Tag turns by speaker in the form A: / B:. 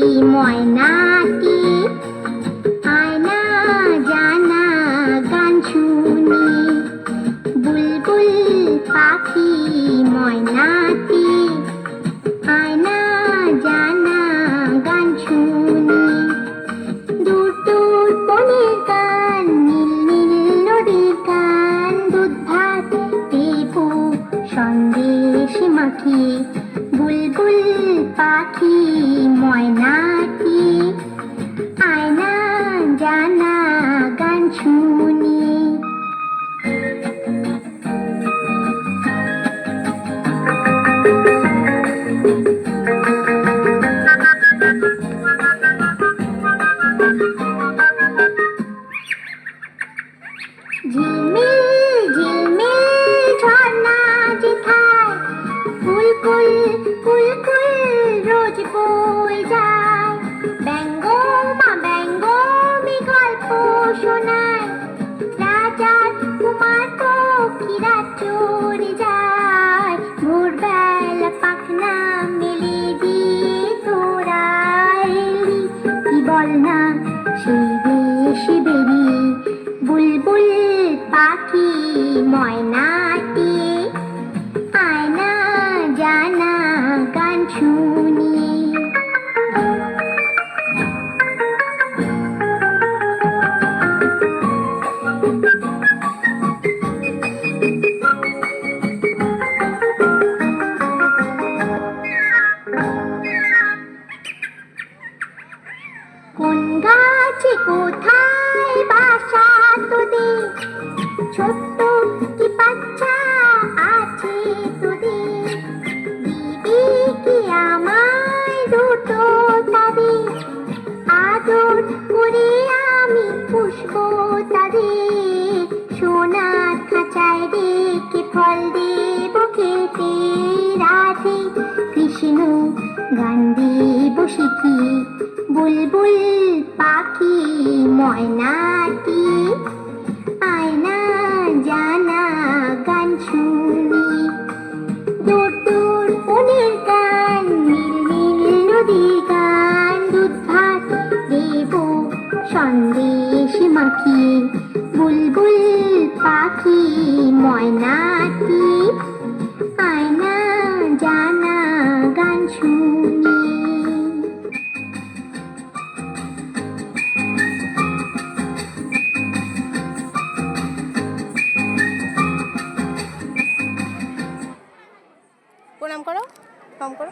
A: ময়নাটি আয়না জানা গান শুনি বুলবুল পাখি ময়নাটি আয়না জানা গান শুনি দূর দূর বনের গান নীল নীল নদীর গান দুধ ভাত দেবো সন্দেশ মাখি বুলবুল পাখি ময়নাটি আয়না জানা গান শুনি ঝিলমিল ঝিলমিল ঝর্ণা যেথায় ফুল ফুল ফুল ফুল রোজ বই যায় ব্যঙ্গমা ব্যঙ্গমি গল্প শোনায় রাজার কুমার পক্ষীরা চড়ে যায় ভোরবেলা পাখনা মেলে দিয়ে তোরা এলি কি বল না সেই দেশে বেরিয়ে বুলবুল পাখি ময়নাটি আয়না জানা গান শুনি কোন গাছে কোথায় বাসা তোদের ছোট্ট কি বাচ্চা আছে তোদের দিবি কি আমায় দুটো তাদের আদর করে আমি পুষবো তাদের সোনার খাঁচায় রেখে ফল দেব খেতে রাধে কৃষ্ণ গান দেব শিখি বুলবুল পাখি ময়নাটি আয়না জানা গান শুনি দূর দূর বনের গান নীল নীল নদীর গান দুধ ভাত দেব সন্দেশ মাখি বুলবুল পাখি ময়নাটি আয়না জানা গান শুনি
B: প্রণাম করো, কম করো।